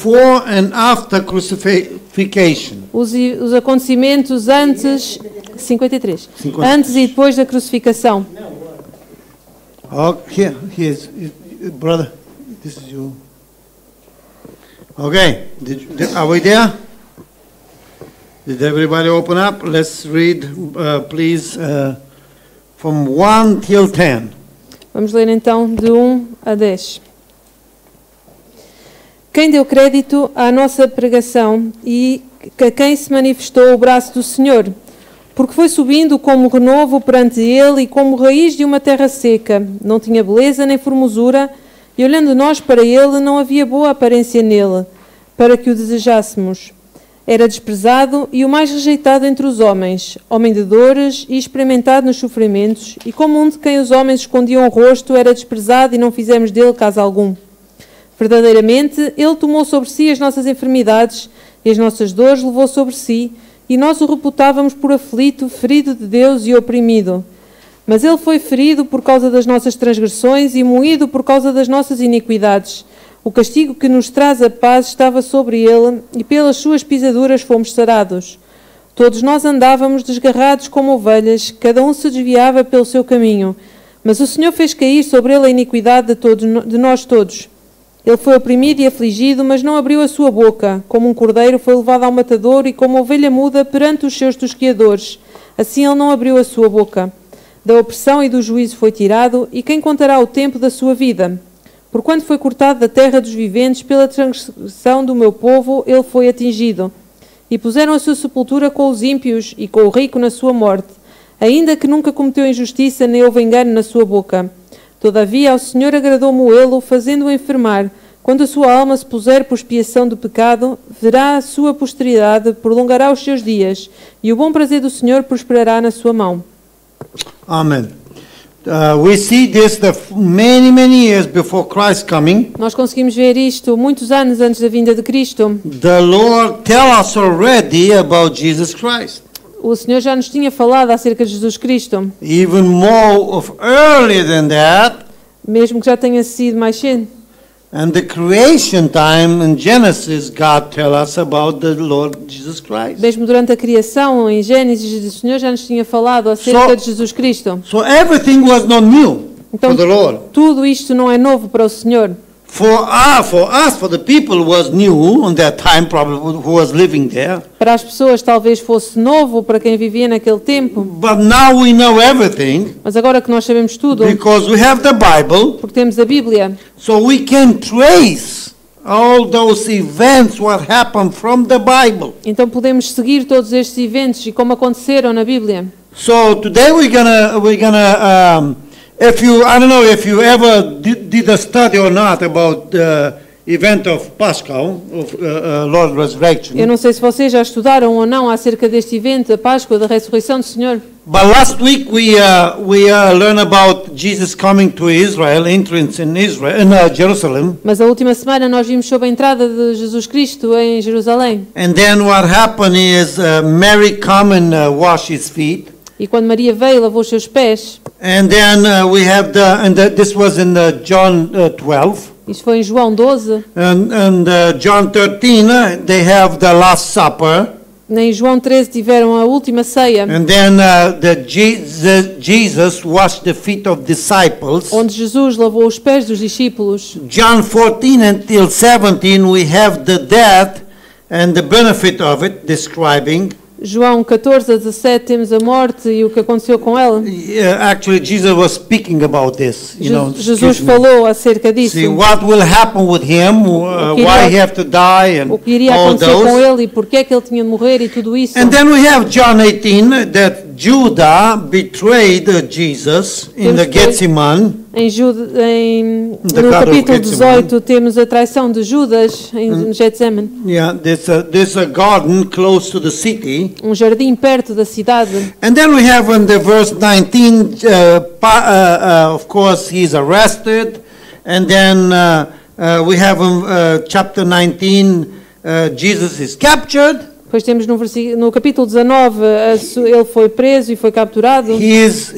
before and after crucifixion. Os acontecimentos antes 53. Antes e depois da crucificação. Oh, here's brother. This is you. Okay, are we there? Did everybody open up? Let's read, please, from 1 till 10. Vamos ler então de 1 a 10. Quem deu crédito à nossa pregação e a quem se manifestou o braço do Senhor? Porque foi subindo como renovo perante ele e como raiz de uma terra seca. Não tinha beleza nem formosura, e olhando nós para ele, não havia boa aparência nele, para que o desejássemos. Era desprezado e o mais rejeitado entre os homens, homem de dores e experimentado nos sofrimentos, e como um de quem os homens escondiam o rosto, era desprezado e não fizemos dele caso algum. Verdadeiramente, ele tomou sobre si as nossas enfermidades e as nossas dores levou sobre si, e nós o reputávamos por aflito, ferido de Deus e oprimido. Mas ele foi ferido por causa das nossas transgressões e moído por causa das nossas iniquidades. O castigo que nos traz a paz estava sobre ele, e pelas suas pisaduras fomos sarados. Todos nós andávamos desgarrados como ovelhas, cada um se desviava pelo seu caminho. Mas o Senhor fez cair sobre ele a iniquidade de nós todos. Ele foi oprimido e afligido, mas não abriu a sua boca. Como um cordeiro foi levado ao matadouro e como ovelha muda perante os seus tosquiadores. Assim ele não abriu a sua boca. Da opressão e do juízo foi tirado, e quem contará o tempo da sua vida? Porquanto foi cortado da terra dos viventes, pela transgressão do meu povo, ele foi atingido. E puseram a sua sepultura com os ímpios e com o rico na sua morte, ainda que nunca cometeu injustiça, nem houve engano na sua boca. Todavia, ao Senhor agradou moê-lo, fazendo-o enfermar. Quando a sua alma se puser por expiação do pecado, verá a sua posteridade, prolongará os seus dias, e o bom prazer do Senhor prosperará na sua mão. Amen. We see this many years before Christ coming. Nós conseguimos ver isto muitos anos antes da vinda de Cristo. The Lord tell us already about Jesus Christ. O Senhor já nos tinha falado acerca de Jesus Cristo. Even more earlier than that. Mesmo que já tenha sido mais cedo. And the creation time in Genesis, God tell us about the Lord Jesus Christ. Mesmo durante a criação em Gênesis, o Senhor já nos tinha falado acerca de Jesus Cristo. So everything was not new for the Lord. Tudo isto não é novo para o Senhor. For the people was new on that time, probably who was living there. Para as pessoas talvez fosse novo para quem vivia naquele tempo. But now we know everything. Mas agora que nós sabemos tudo. Because we have the Bible. Porque temos a Bíblia. So we can trace all those events what happened from the Bible. Então podemos seguir todos estes eventos e como aconteceram na Bíblia. So today we're gonna if you, I don't know if you ever did a study or not about the event of Pascal, of Lord's Resurrection. Eu não sei se vocês já estudaram ou não acerca deste evento, a Páscoa da ressurreição do Senhor. But last week we learned about Jesus coming to Israel, entrance in Israel, in Jerusalem. Mas a última semana nós vimos sobre a entrada de Jesus Cristo em Jerusalém. And then what happened is Mary come and wash his feet. E quando Maria veio, lavou os seus pés. And then we have this was in John 12. Isto foi em João 12. And John 13, they have the Last Supper. Em João 13 tiveram a última ceia. And then Jesus washed the feet of disciples. Onde Jesus lavou os pés dos discípulos. John 14 until 17 we have the death and the benefit of it, describing. João 14 a 17 temos a morte e o que aconteceu com ela. Actually, Jesus was speaking about this. Jesus falou acerca disso. See what will happen with him, why he have to die, and o que iria acontecer com ele e porque é que ele tinha de morrer e tudo isso. And then we have John 18 that Judah betrayed Jesus in the Gethsemane. No capítulo 18 temos a traição de Judas em Getsemane. Yeah, there's a garden close to the city. Jardim perto da cidade. And then we have in the verse 19, of course, he's arrested, and then we have in chapter 19, Jesus is captured. Depois temos no capítulo 19, ele foi preso e foi capturado. He is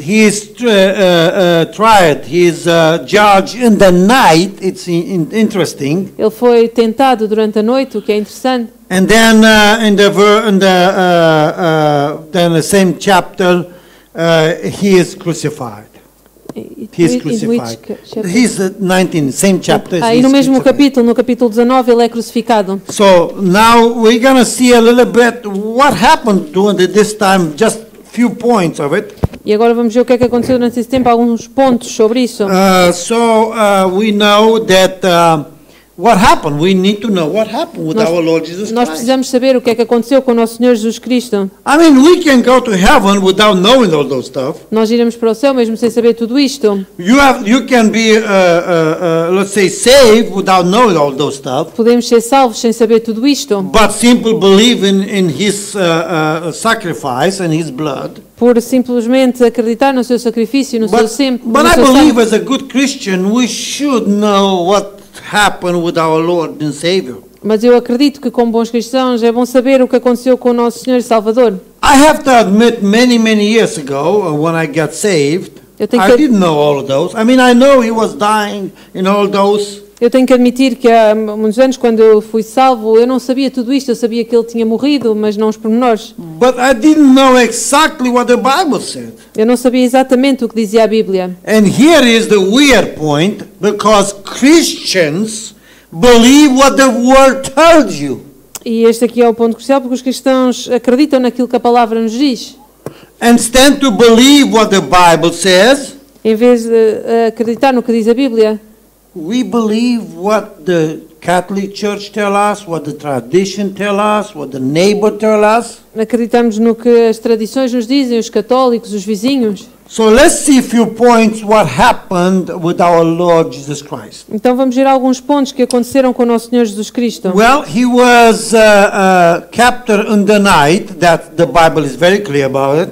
tried. He is judged in the night. It's interesting. Ele foi tentado durante a noite, o que é interessante. And then in the same chapter, he is crucified. He is crucified. He's 19, same chapter. E no mesmo capítulo, no capítulo 19, ele é crucificado. So now we're going to see a little bit what happened during this time, just few points of it. E agora vamos ver o que é que aconteceu durante esse tempo, alguns pontos sobre isso. We know that what happened. We need to know what happened with our Lord Jesus Christ. Nós precisamos saber o que é que aconteceu com o nosso Senhor Jesus Cristo. I mean, we can go to heaven without knowing all those stuff. Nós iremos para o céu mesmo sem saber tudo isto. You can be, let's say, saved without knowing all those stuff. Podemos ser salvos sem saber tudo isto. But simply believe in His sacrifice and His blood. Por simplesmente acreditar no seu sacrifício, no seu sangue. But I believe, as a good Christian, we should know what happened with our Lord and Savior. Mas eu acredito que, como bons cristãos, é bom saber o que aconteceu com o nosso Senhor e Salvador. I have to admit, many years ago, when I got saved, I didn't know all of those. I mean, I know He was dying in all those. Eu tenho que admitir que há muitos anos, quando eu fui salvo, eu não sabia tudo isto. Eu sabia que ele tinha morrido, mas não os pormenores. But I didn't know exactly what the Bible said. Eu não sabia exatamente o que dizia a Bíblia. And here is the weird point, because Christians believe what the Word tells you. E este aqui é o ponto crucial, porque os cristãos acreditam naquilo que a palavra nos diz. Instead to believe what the Bible says, em vez de acreditar no que diz a Bíblia, we believe what the Catholic Church tell us, what the tradition tell us, what the neighbor tell us. Acreditamos no que as tradições nos dizem, os católicos, os vizinhos. So let's see a few points what happened with our Lord Jesus Christ. Então vamos ver alguns pontos que aconteceram com o nosso Senhor Jesus Cristo. Well, he was captured in the night. That the Bible is very clear about it.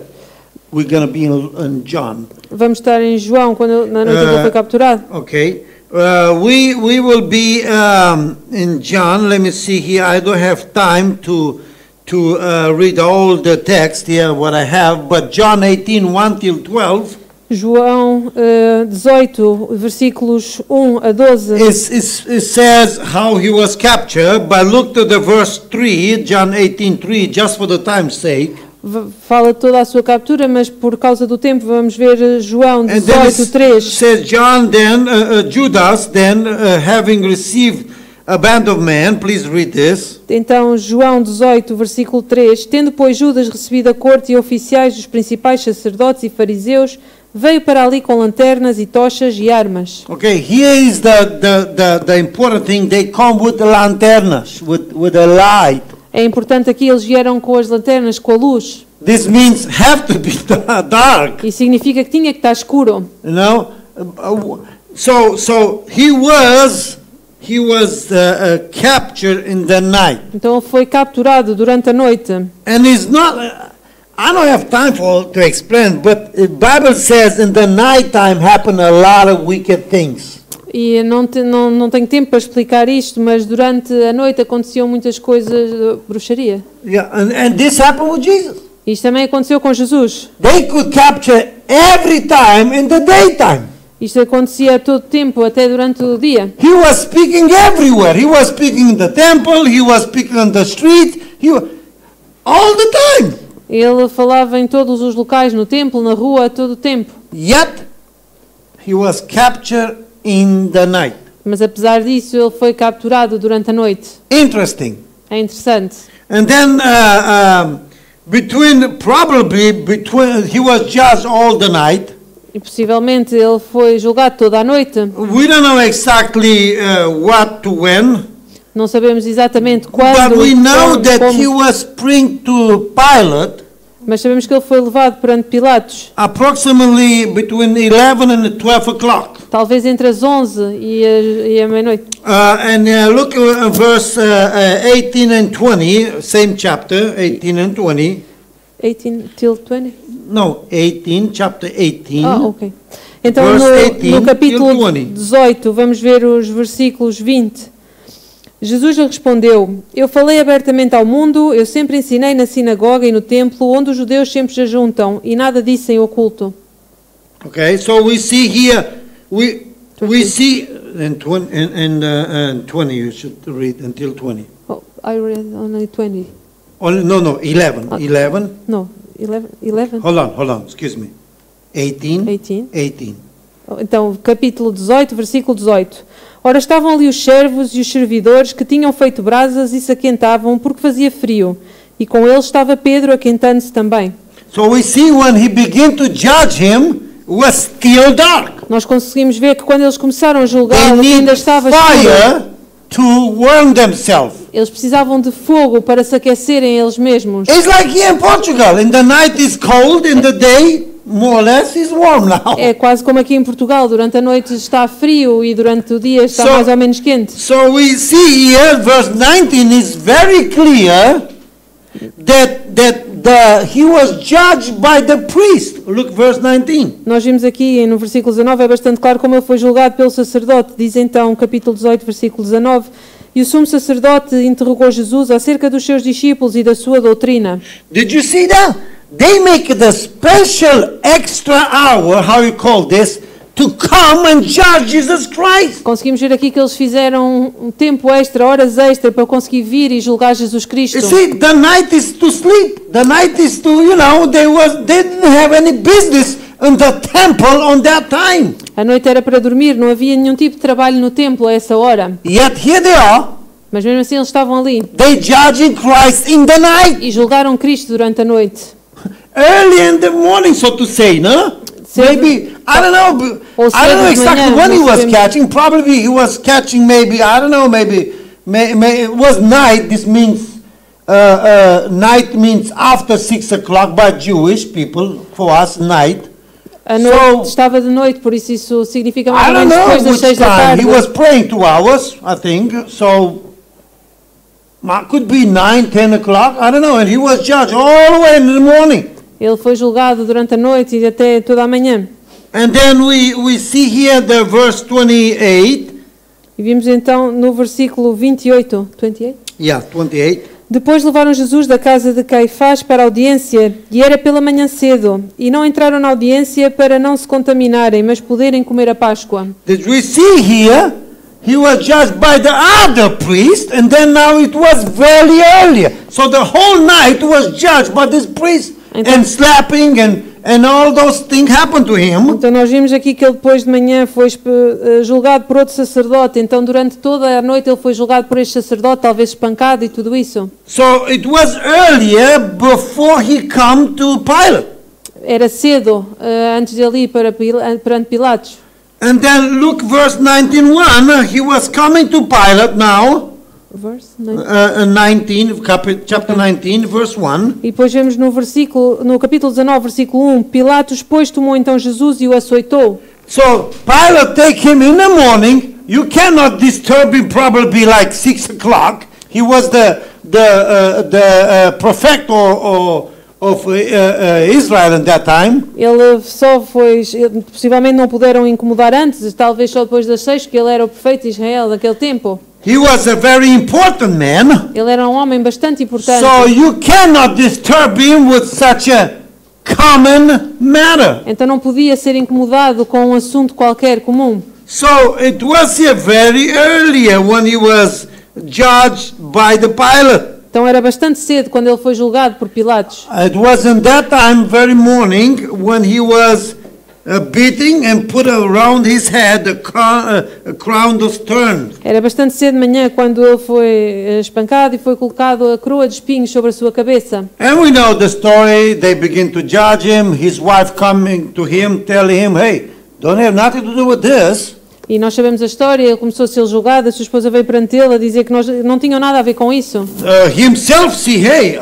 We're going to be in John. Vamos estar em João na noite que ele foi capturado. Okay. We will be in John. Let me see here. I don't have time to read all the text here, what I have, but John 18, 1 till 12. João 18, versículos 1 a 12. It says how he was captured, but look to the verse 3, John 18, 3, just for the time's sake. Fala toda a sua captura, mas por causa do tempo vamos ver João 18, 3. Says John then, Judas then, having received a band of men, please read this. Então João 18, versículo 3, tendo pois Judas recebido a corte e oficiais dos principais sacerdotes e fariseus, veio para ali com lanternas e tochas e armas. Okay, here is the important thing. They come with the lanternas, with a light. É importante aqui, eles vieram com as lanternas, com a luz. This means have to be dark. E significa que tinha que estar escuro. You know, so he was captured in the night. Então ele foi capturado durante a noite. And it's not. I don't have time to explain, but the Bible says in the night time happen a lot of wicked things. E não tenho tempo para explicar isto, mas durante a noite aconteciam muitas coisas de bruxaria. Yeah, and this happened with Jesus. Isto também aconteceu com Jesus. They could capture every time in the daytime. Isto acontecia a todo tempo, até durante o dia. He was speaking everywhere. He was speaking in the temple. He was speaking on the street. All the time. Ele falava em todos os locais, no templo, na rua, a todo o tempo. Yet he was captured in the night. Mas apesar disso, ele foi capturado durante a noite. Interesting. É interessante. And then he was judged all the night. E possivelmente ele foi julgado toda a noite. We don't know exactly what to when. Não sabemos exatamente quando. But we know that he was brought to Pilate. Mas sabemos que ele foi levado perante Pilatos. Approximately between 11 and 12 o'clock. Talvez entre as 11 e a meia-noite. And look at verse 18 and 20, same chapter, 18 and 20. 18 till 20? No, 18, chapter 18. Ah, ok. Então no capítulo 18 vamos ver os versículos 20. Jesus lhe respondeu: Eu falei abertamente ao mundo, eu sempre ensinei na sinagoga e no templo, onde os judeus sempre se juntam, e nada disse em oculto. Okay, so we see here, we see in 20, you should read until 20. Oh, I read only 20. No, 11. 11. No, 11. Hold on, excuse me. 18. Então, capítulo 18, versículo 18. Ora, estavam ali os servos e os servidores que tinham feito brasas e se aquentavam porque fazia frio. E com eles estava Pedro aquentando-se também. So we see when he began to judge him, it was still dark. Nós conseguimos ver que quando eles começaram a julgar, ainda estava fire to warm themselves. Eles precisavam de fogo para se aquecerem eles mesmos. It's like here in Portugal. In the night is cold, in the day more or less is warm now. É quase como aqui em Portugal, durante a noite está frio e durante o dia está mais ou menos quente. So we see here verse 19 is very clear that he was judged by the priest. Look verse 19. Nós vimos aqui no versículo 19, é bastante claro como ele foi julgado pelo sacerdote. Diz então, capítulo 18, versículo 19, e o sumo sacerdote interrogou Jesus acerca dos seus discípulos e da sua doutrina. Did you see that? They make the special extra hour, how you call this, to come and judge Jesus Christ. Conseguimos ver aqui que eles fizeram um tempo extra, horas extra, para conseguir vir e julgar Jesus Cristo. You see, the night is to sleep. The night is to, they didn't have any business in the temple on that time. A noite era para dormir, não havia nenhum tipo de trabalho no templo a essa hora. Yet here they are. Mas mesmo assim eles estavam ali. They judging Christ in the night. E julgaram Cristo durante a noite. Early in the morning, so to say, no? Maybe, I don't know exactly when he was catching. Probably he was catching maybe, I don't know, maybe it was night. This means, night means after 6 o'clock by Jewish people, for us, night. A noite estava de noite, por isso significa mais ou menos depois das 6 da tarde. He was praying 2 hours, I think, so could be 9, 10 o'clock, I don't know, and he was judged all the way in the morning. Ele foi julgado durante a noite e até toda a manhã. And then we see here the verse 28. E vimos então no versículo 28. 28? Yeah, 28. Depois levaram Jesus da casa de Caifás para a audiência, e era pela manhã cedo, e não entraram na audiência para não se contaminarem, mas poderem comer a Páscoa. Did we see here? He was judged by the other priest, and then now it was very early. So the whole night was judged by this priest. Então, and slapping and all those things happened to him. Então nós vimos aqui que ele depois de manhã foi julgado por outro sacerdote. Então durante toda a noite ele foi julgado por este sacerdote, talvez espancado e tudo isso. So it was earlier before he come to Pilate. Era cedo antes de ele ir perante Pilatos. And then look verse 19:1. He was coming to Pilate now. Verse 19, chapter 19, verse 1. E depois vemos no capítulo 19, versículo 1, Pilatos, depois tomou então Jesus e o açoitou. So Pilate take him in the morning. You cannot disturb him. Probably like 6 o'clock. He was the prefect of Israel at that time. Ele possivelmente não puderam incomodar antes, talvez só depois das 6, que ele era o prefeito de Israel naquele tempo. He was a very important man. Ele era um homem bastante importante. So you cannot disturb him with such a common matter. Então não podia ser incomodado com um assunto qualquer comum. So it was here very early when he was judged by the Pilate. Então era bastante cedo quando ele foi julgado por Pilatos. It was in that time, very morning, when he was beating and put around his head a crown of thorns. Era bastante cedo de manhã quando ele foi espancado e foi colocado a coroa de espinhos sobre a sua cabeça. And we know the story. They begin to judge him. His wife coming to him, telling him, "Hey, don't have nothing to do with this." E nós sabemos a história. Ele começou a ser julgado. A sua esposa veio perante ele a dizer que não tinham nada a ver com isso. Himself see, "Hey,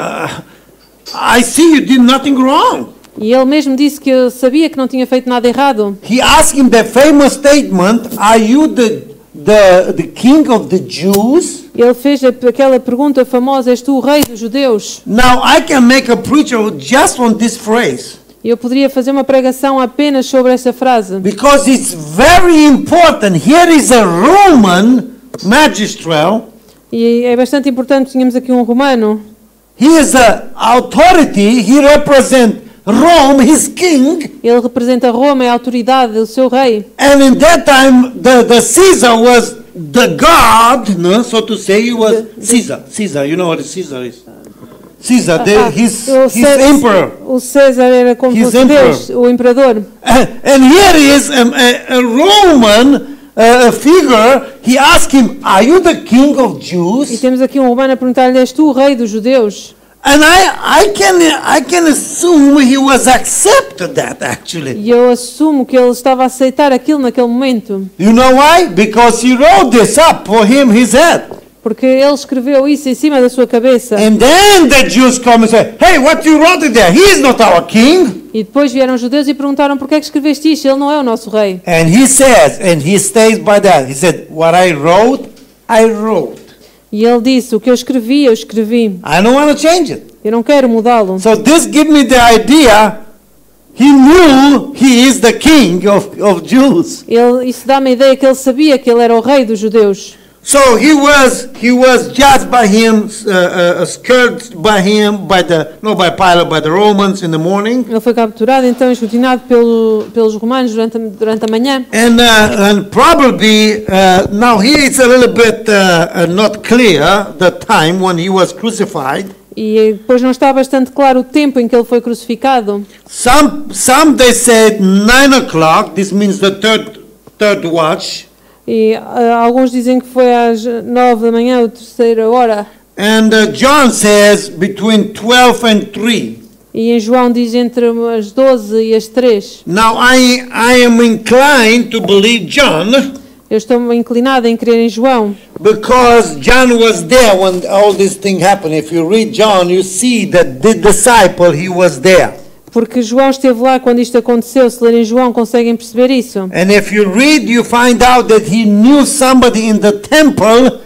I see you did nothing wrong." E ele mesmo disse que eu sabia que não tinha feito nada errado. He asked him the famous statement, "Are you the king of the Jews?" Ele fez aquela pergunta famosa: "És tu o rei dos judeus?" Now I can make a preacher just on this phrase. Eu poderia fazer uma pregação apenas sobre essa frase. Because it's very important. Here is a Roman magistrate. E é bastante importante, tínhamos aqui um romano. He is the authority, he represents Rome, his king. Ele representa Roma, é a autoridade, o seu rei. And in that time, the Caesar was the god, no? So to say, he was Caesar. You know what Caesar is? Caesar, his emperor. O César era como fosse Deus, o imperador. And here is a Roman figure. He asked him, "Are you the king of Jews?" E temos aqui um romano a perguntar-lhe: "És tu o rei dos judeus?" And I can assume he was accepted that actually. E eu assumo que ele estava a aceitar aquilo naquele momento. You know why? Because he wrote this up for him, his head. Porque ele escreveu isso em cima da sua cabeça. And then the Jews come and say, "Hey, what you wrote there? He is not our king." E depois vieram os judeus e perguntaram: "Por que é que escreveste isto? Ele não é o nosso rei." And he says, and he stays by that. He said, "What I wrote, I wrote." E ele disse: "O que eu escrevi, eu escrevi. I don't want to change it." Eu não quero mudá-lo." So this gives me the idea he knew he is the king of Jews. Isso dá-me a ideia que ele sabia que ele era o rei dos judeus. So he was judged by him, scourged by him, by Pilate, by the Romans in the morning. Ele foi capturado, então escrutinado pelos romanos durante a manhã. And probably now here it's a little bit not clear the time when he was crucified. E depois não está bastante claro o tempo em que ele foi crucificado. Some they said 9 o'clock. This means the third watch. E alguns dizem que foi às 9 da manhã, a terceira hora. And John says between 12 and 3. E em João diz entre as 12 e as 3. Now I am inclined to believe John. Eu estou inclinada em crer em João. Because John was there when all this thing happened. If you read John, you see that the disciple, he was there. Porque João esteve lá quando isto aconteceu. Se lerem João, conseguem perceber isso. And if you read, you find out that he knew somebody in the temple,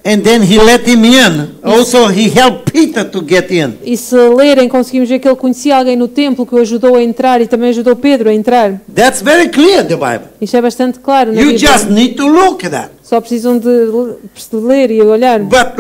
and then he let him in. Also, he helped Peter to get in. E se lerem, conseguimos ver que ele conhecia alguém no templo que o ajudou a entrar e também ajudou Pedro a entrar. That's very clear in the Bible. Isto é bastante claro na You Bíblia. just need to look at that. Só precisam de ler e olhar. But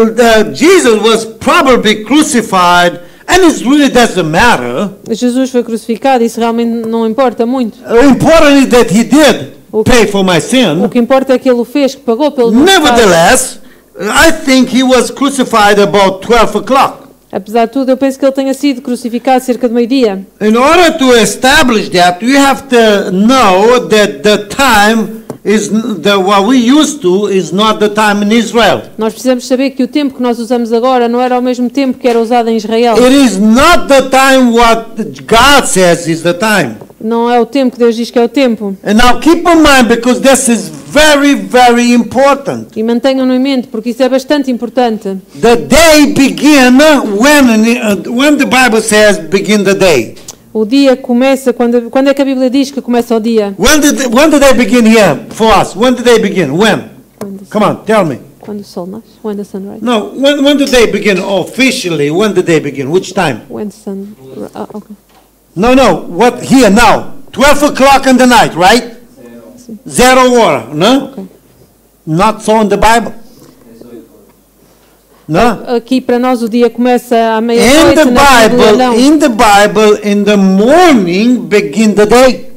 Jesus was probably crucified. And it really doesn't matter. Jesus foi crucificado, isso realmente não importa muito. Important is that he did pay for my sin. O que importa é que ele o fez, que pagou pelo meu pecado. Nevertheless, I think he was crucified about 12 o'clock. Apesar de tudo, eu penso que ele tenha sido crucificado cerca de meio-dia. In order to establish that, you have to know that the time is what we used to is not the time in Israel. Nós precisamos saber que o tempo que nós usamos agora não era o mesmo tempo que era usado em Israel. It is not the time what God says is the time. Não é o tempo que Deus diz que é o tempo. And now keep in mind, because this is very, very important. E mantenham-no em mente, porque isso é bastante importante. The day begin when the Bible says begin the day. O dia começa quando é que a Bíblia diz que começa o dia? When did they begin here for us? When did they begin? When? Come on, tell me. Quando o sol nasce? When the sun rises? No, when did they begin officially? When did they begin? Which time? When the sun... okay. No, what here now? 12 o'clock in the night, right? 0 hour, no? Okay. Not so in the Bible. No? Aqui para nós o dia começa à meia-noite na Bíblia. In the Bible, in the morning begin the day.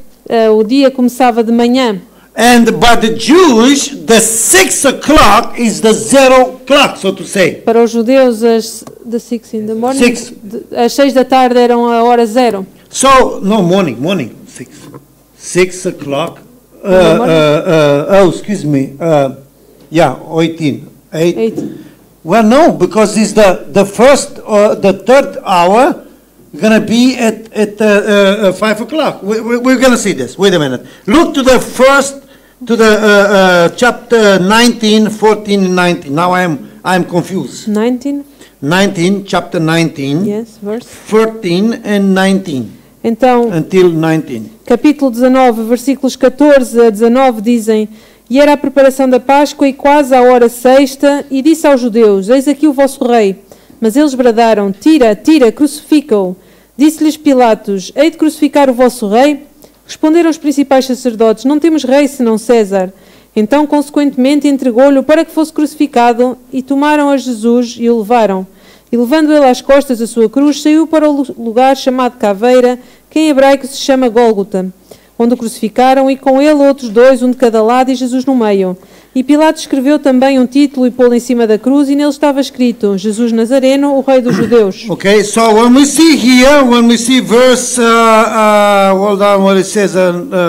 O dia começava de manhã. And by the Jews, the 6 o'clock is the 0 o'clock, so to say. Para os judeus, the 6 in the morning. 6. Às 6 da tarde eram a hora 0. So no morning 6. 6 o'clock. Excuse me. 18. Well, no, because it's the first or the third hour going to be at 5 o'clock. We're going to see this. Wait a minute. Look to the chapter 19, 14, and 19. Now I'm confused. 19? 19, chapter 19. Yes, verse. 14 and 19. Então, until 19. Capítulo 19, versículos 14 a 19 dizem: E era a preparação da Páscoa e quase à hora sexta, e disse aos judeus: Eis aqui o vosso rei. Mas eles bradaram: Tira, tira, crucifica-o. Disse-lhes Pilatos: Hei de crucificar o vosso rei? Responderam os principais sacerdotes: Não temos rei senão César. Então, consequentemente, entregou-lhe para que fosse crucificado, e tomaram a Jesus e o levaram. E levando ele às costas a sua cruz, saiu para o lugar chamado Caveira, que em hebraico se chama Gólgota, onde o crucificaram, e com ele outros dois, um de cada lado, e Jesus no meio. E Pilatos escreveu também um título e pô-lo em cima da cruz, e nele estava escrito: Jesus Nazareno, o Rei dos Judeus. Okay, so when we see verse, hold on, what it says,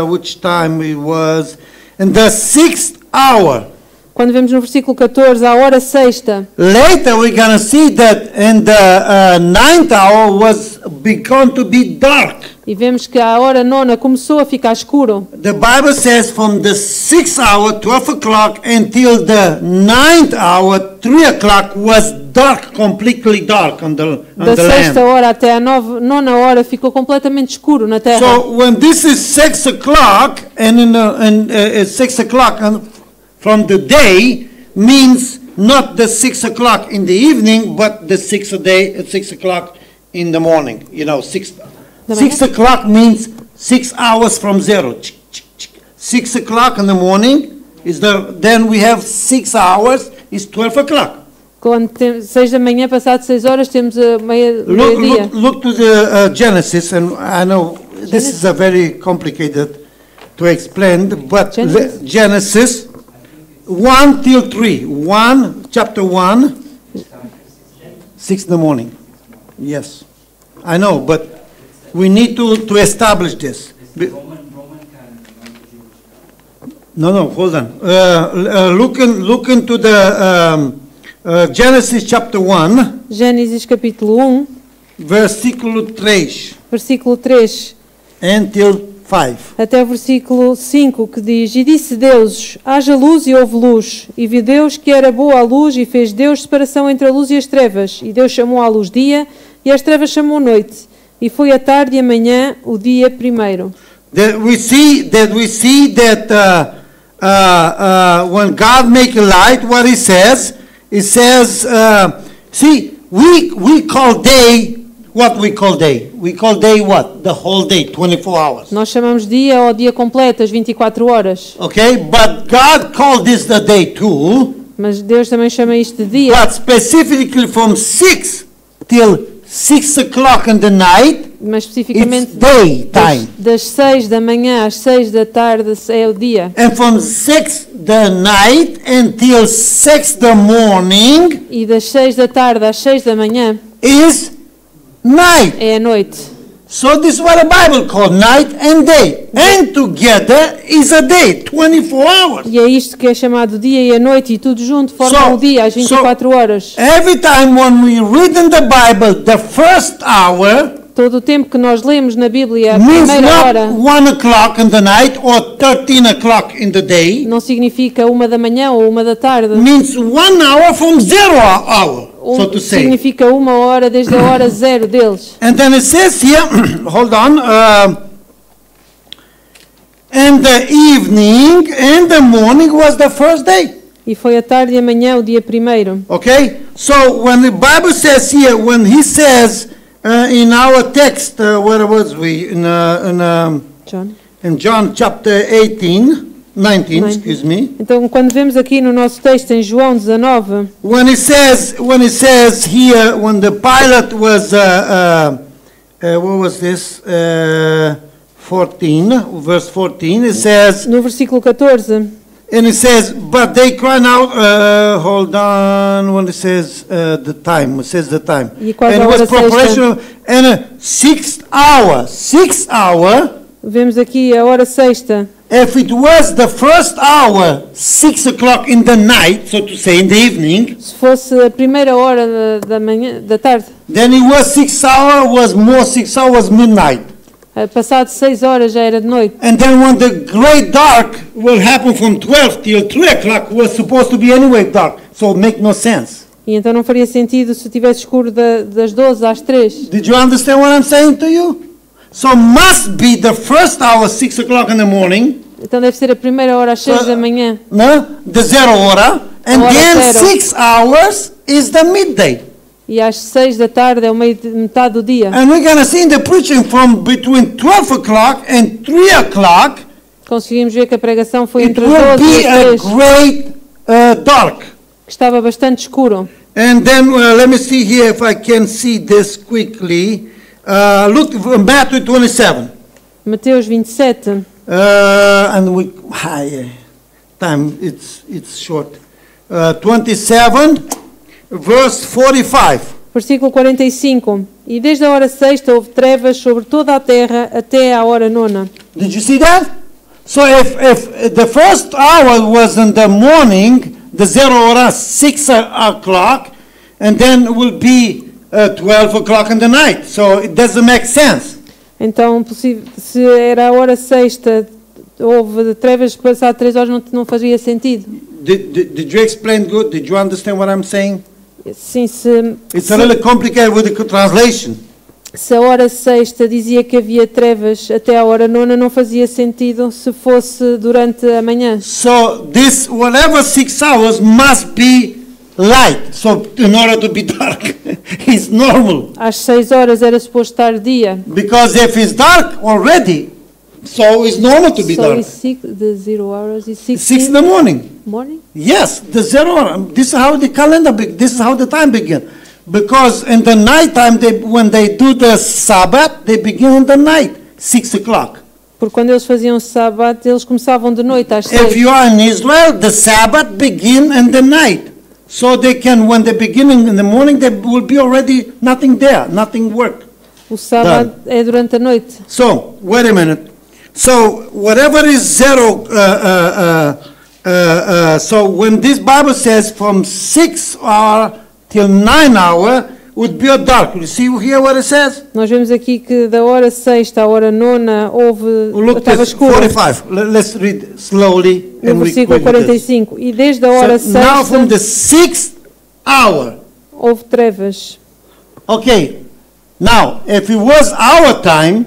which time it was, in the 6th hour. Quando vemos no versículo 14, a hora sexta. Later we're going to see that in the 9th hour was begun to be dark. E vemos que a hora nona começou a ficar escuro. The Bible says from the 6th hour, 12 o'clock, until the 9th hour, 3 o'clock, was dark, completely dark on the land. Da sexta hora até a nona hora ficou completamente escuro na terra. So when this is 6 o'clock, and in 6 o'clock from the day means not the 6 o'clock in the evening, but the 6 o'clock in the morning. You know, 6 o'clock means 6 hours from zero. 6 o'clock in the morning is then we have 6 hours is 12 o'clock. Quando 6 da manhã, passado 6 horas, temos meio-dia. Look to the Genesis, and I know this is a very complicated to explain, but Genesis 1 till 3. Chapter 1, 6 in the morning. Yes, I know, but we need to establish this. No, hold on. Look into the Genesis chapter 1. Gênesis capítulo 1. Versículo 3. Versículo 3. Until 5. Até o versículo 5, que diz: E disse Deus, haja luz, e houve luz. E viu Deus que era boa a luz, e fez Deus separação entre a luz e as trevas. E Deus chamou a luz dia, e as trevas chamou noite. E foi a tarde e a manhã o dia primeiro. That we see that when God make a light, what He says, see, we call day. What we call day? We call day what? The whole day, 24 hours. Nós chamamos dia ao dia completo, as 24 horas. Okay, but God called this the day too. Mas Deus também chama isto de dia. But specifically from 6 till 6 o'clock in the night, mas especificamente it's daytime. Das 6 da manhã às 6 da tarde é o dia. And from 6 the night until 6 the morning, e das 6 da tarde às 6 da manhã is night. É a noite. So this is what the Bible calls night and day. And together is a day, 24 hours. E é isto que é chamado dia e a noite, e tudo junto formam o dia, as 24 horas. Every time when we read in the Bible the first hour, todo o tempo que nós lemos na Bíblia a primeira hora, 1 o'clock in the night or 13 o'clock in the day, não significa 1 da manhã ou 1 da tarde. Means 1 hour from 0 hour, so to say. Significa 1 hora desde a hora zero deles. And then it says here, hold on, and the evening and the morning was the first day. E foi a tarde e a manhã o dia primeiro. Okay, so when the Bible says here, when He says in our text, where was we? John. In John chapter 19, excuse me. Então, quando vemos aqui no nosso texto em João 19, when it says here, when the Pilate was, what was this? 14, verse 14, it says. No versículo 14. And it says, but they cried out, hold on, when it says the time, it says the time. And it was preparation, and 6th hour. Vemos aqui a hora sexta. If it was the first hour, 6 o'clock in the night, so to say, in the evening. Se fosse a primeira hora da manhã, da tarde. Then it was 6 hours, more 6 hours midnight. Passado 6 horas já era de noite. And then when the great dark will happen from 12 till 3 o'clock, was supposed to be anyway dark, so it make no sense. E então não faria sentido se tivesse escuro das 12 às 3. Did you understand what I'm saying to you? So must be the first hour, 6 o'clock in the morning. Então deve ser a primeira hora às 6 da manhã. No, the zero hora. And then 6 hours is the midday. E às 6 da tarde é metade do dia. And we're going to see in the preaching from between 12 o'clock and 3 o'clock Conseguimos ver que a pregação foi It entre will as 12 be e a as 3, great dark. que estava bastante escuro. And then let me see here if I can see this quickly. Look, Matthew 27. Mateus 27. And we, time, it's short. 27, verse 45. Versículo 45. E desde a hora sexta houve trevas sobre toda a terra até à hora nona. Did you see that? So if the first hour was in the morning, the 0 hora, 6 o'clock, and then will be 12 o'clock in the night. So it doesn't make sense. Então, se era a hora sexta, houve trevas, passado 3 horas não fazia sentido. Did you explain good? Did you understand what I'm saying? Sim, It's a little complicated with the translation. Se a hora sexta dizia que havia trevas até a hora nona, não fazia sentido se fosse durante a manhã. So this, whatever 6 hours must be light. So in order to be dark, it's normal. Às 6 horas era suposto estar dia. Because if it's dark already, so it's normal to be dark. So the 0 hours is 6 in the morning. Morning? Yes, the 0 hour. This is how the calendar, this is how the time begins. Because in the night time, when they do the Sabbath, they begin in the night, 6 o'clock. Porque quando eles faziam Sabbath, eles começavam de noite às 6. If you are in Israel, the Sabbath begin in the night. So they can, when they begin in the morning, there will be already nothing there, nothing work. O Sábado é durante a noite. So, wait a minute. So, whatever is 0, so when this Bible says from 6 hour till 9 hour would be a dark. You see here what it says? Nós vemos aqui que da hora sexta à hora nona estava escuro. 45. Let's read slowly. No versículo 45. E desde a hora So now from the sexta 6th hour. houve trevas. Okay. Now, if it was our time,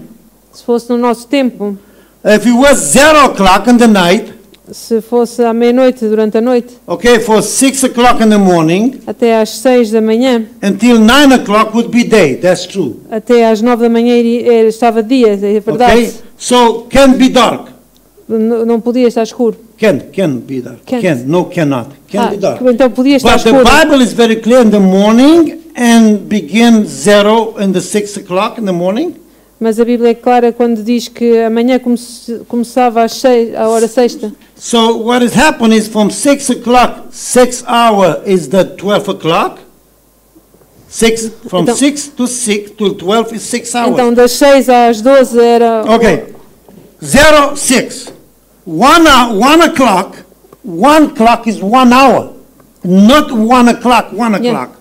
Se fosse no nosso tempo, if it was 0 o'clock in the night, se fosse à meia-noite, durante a noite, okay, for 6 o'clock in the morning, até às 6 da manhã, until 9 o'clock would be day. That's true. até às 9 da manhã estava dia, é verdade. Okay? So, can be dark. Não podia estar escuro. Can be dark. Can't. Can, no, cannot. Can be dark. Então podia estar But the escuro. Bible is very clear in the morning and begin 0 in the 6 o'clock in the morning. Mas a Bíblia é clara quando diz que amanhã começava às 6, a hora sexta. So what is happening is from 6 o'clock, 6 hour is the 12 o'clock. From Então- 6 to 12 is 6 hours. Então das 6 às 12 era... Okay. 0, 6. 1 o'clock. 1 o'clock is 1 hour. Not 1 o'clock, 1 o'clock.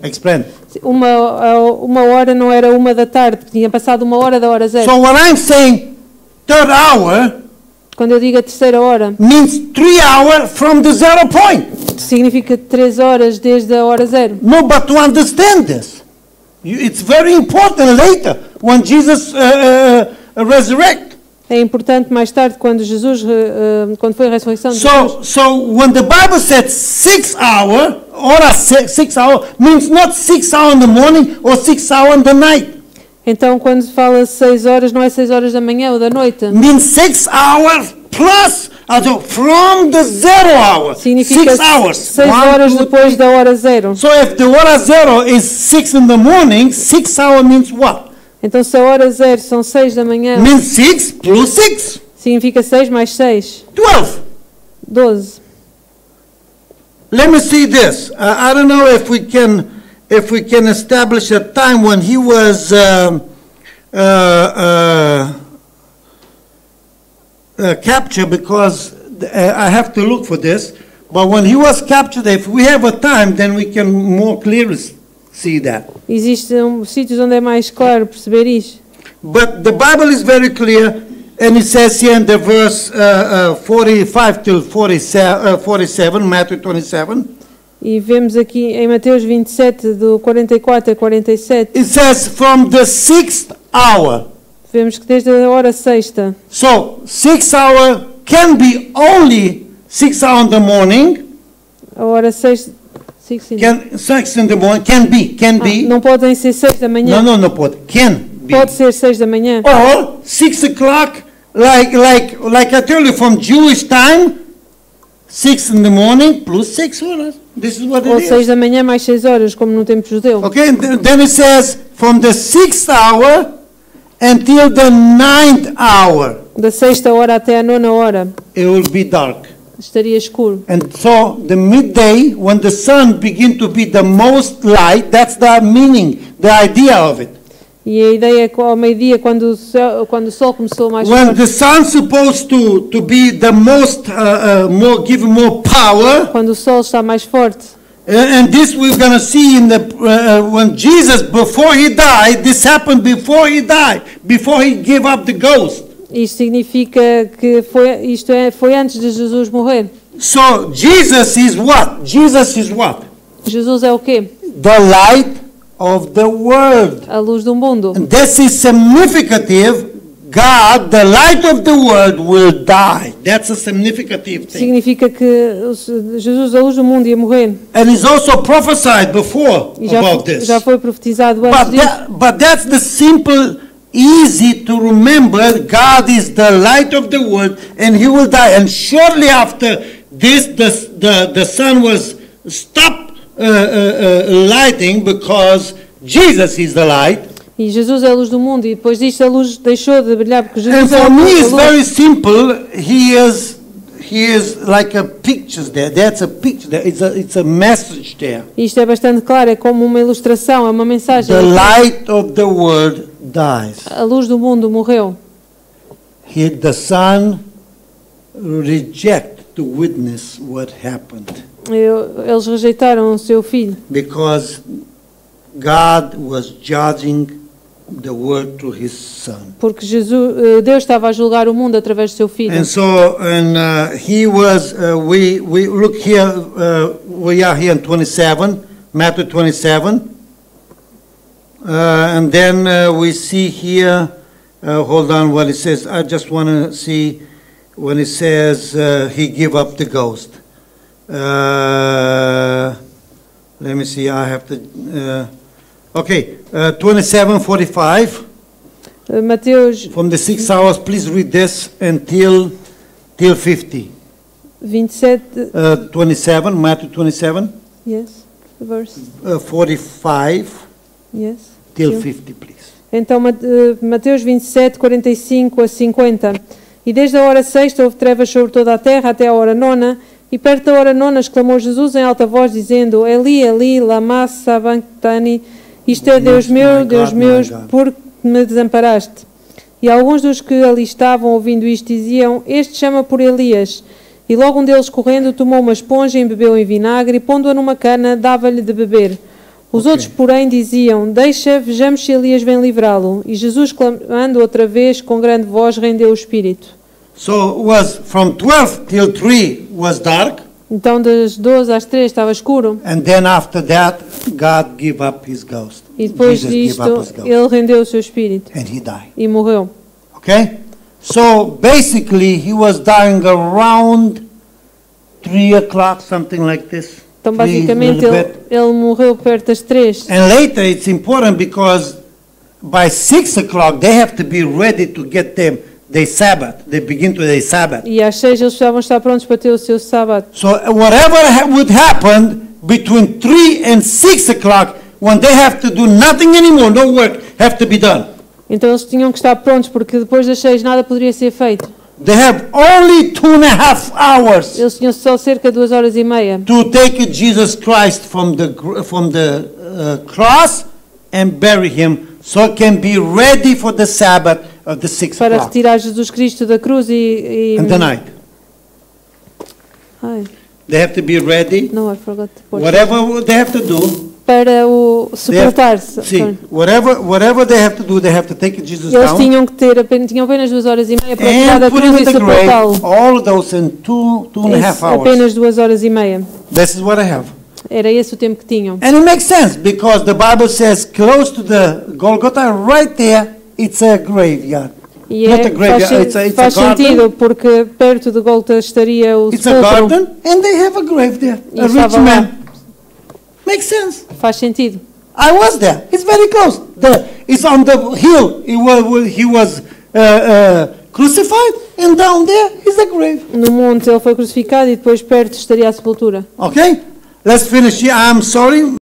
Explain. Uma hora não era 1 da tarde, tinha passado 1 hora da hora zero. So when I'm saying third hour, Quando eu digo a terceira hora, means 3 hours from the 0 point. significa 3 horas desde a hora zero. No, but to understand this, it's very important later when Jesus resurrect. É importante mais tarde quando Jesus, quando foi a ressurreição de Jesus. So when the Bible said 6 hour, or 6 hour means not 6 hours in the morning or 6 hours in the night. Então quando se fala 6 horas, não é 6 horas da manhã ou da noite. Means 6 hours plus, from the 0 hour. Significa 6 hours. 6 horas depois da hora zero. So if the hora zero is 6 in the morning, 6 hours means what? Então se a hora zero são 6 da manhã, Means 6 plus 6. significa 6 mais 6, 12. 12. Let me see this. I don't know if we can establish a time when he was captured, because I have to look for this. But when he was captured, if we have a time, then we can more clearly see that. Existem sítios onde é mais claro perceber isso. But the Bible is very clear, and it says here in the verse 45 till 47, Matthew 27. E vemos aqui em Mateus 27, do 44 a 47, It says from the 6th hour. vemos que desde a hora sexta, So 6 hour can be only 6 hours in the morning. a hora sexta, 6 in the morning can be. não podem ser 6 da manhã, No, pode. Can be. pode ser 6 da manhã, Or 6 o'clock like I tell you, from Jewish time, 6 in the morning plus 6 hours. This is what it is. Ou 6 da manhã mais 6 horas, como no tempo judeu. Okay, and then it says from the 6th hour until the 9th hour. Da 6ª hora até a 9ª hora. It will be dark. Estaria escuro. And so the midday, when the sun begins to be the most light, that's the meaning, the idea of it. E a ideia é que ao meio-dia, quando o sol começou mais When forte, the sun's supposed to be the most, give more power. quando o sol está mais forte. And this we're going to see in the when Jesus, before he died, this happened before he died, before he gave up the ghost. Isto significa que foi antes de Jesus morrer. So Jesus is what? Jesus is what? Jesus é o quê? The light of the world. A luz do mundo. And this is significative. God, the light of the world, will die. That's a significative thing. Significa que Jesus, a luz do mundo, ia morrer. And it's also prophesied before about this. Já foi profetizado antes disso. But that's the simple, easy to remember. God is the light of the world, and He will die. And shortly after this, the sun was stopped lighting because Jesus is the light. E Jesus é a luz do mundo, e depois disto a luz deixou de brilhar porque Jesus And é a for me, luz. it's very simple. He is like a picture there. That's a picture there. It's a message there. Isto é bastante claro, é como uma ilustração, é uma mensagem. The light of the world dies. A luz do mundo morreu. The Son reject to witness what happened. Eles rejeitaram o seu filho. Because God was judging the world through His Son. Porque Deus estava a julgar o mundo através do seu filho. And so, He was. We look here. We are here in 27, Matthew 27, and then we see here. Hold on, what it says. I just want to see when it says He gave up the ghost. Let me see. I have to. Okay, 27:45. Mateus. From the 6 hours, please read this until 50. 27. 27, Matthew 27. Yes, verse. 45. Yes. Till 50, please. Então, Mateus 27, 45 a 50. E desde a hora sexta houve trevas sobre toda a terra até a hora nona. E perto da hora nona exclamou Jesus em alta voz, dizendo: Eli, Eli, lama sabachthani. Isto é, Deus meu, por que me desamparaste? E alguns dos que ali estavam ouvindo isto diziam: Este chama por Elias. E logo um deles, correndo, tomou uma esponja, embebeu em vinagre e, pondo-a numa cana, dava-lhe de beber. Os outros, porém, diziam: Deixa, vejamos se Elias vem livrá-lo. E Jesus, clamando outra vez, com grande voz, rendeu o espírito. So it was from 12 till 3 was dark. Então das 12 às 3 estava escuro. And then after that, God gave up His ghost. E depois disto, ele rendeu o seu espírito. And He died. E morreu. Okay? So basically, He was dying around 3 o'clock, something like this. Então basicamente ele morreu perto das 3. And later it's important because by 6 o'clock they have to be ready to get them. They Sabbath. They begin to their Sabbath. E às 6 eles precisavam estar prontos para ter o seu sábado. So whatever would happen between 3 and 6 o'clock, when they have to do nothing anymore, no work have to be done. Então eles tinham que estar prontos porque depois das 6 nada poderia ser feito. They have only 2.5 hours. Eles tinham só cerca de 2 horas e meia. To take Jesus Christ from the cross and bury Him, so it can be ready for the Sabbath. Of the 6 para o'clock. retirar Jesus Cristo da cruz e And the night. They have to be ready. No, I forgot to put whatever they have to do. Para o sepultar-se. Sim, whatever they have to do, they have to take Jesus Eles down. Tinham apenas 2 horas e meia para retirar da cruz e sepultá-lo. All those in 2.5 hours. Apenas 2 horas e meia. This is what I have. Era esse o tempo que tinham. And it makes sense because the Bible says close to the Golgotha, right there. It's a graveyard. E not a graveyard. Faz sentido porque perto de Golgotha estaria o sepulcro. It's a garden and they have a grave there. A rich man. Makes sense. Faz sentido. I was there. It's very close. It's on the hill. He was crucified, and down there is the grave. No monte ele foi crucificado e depois perto estaria a sepultura. Okay? Let's finish here. I'm sorry.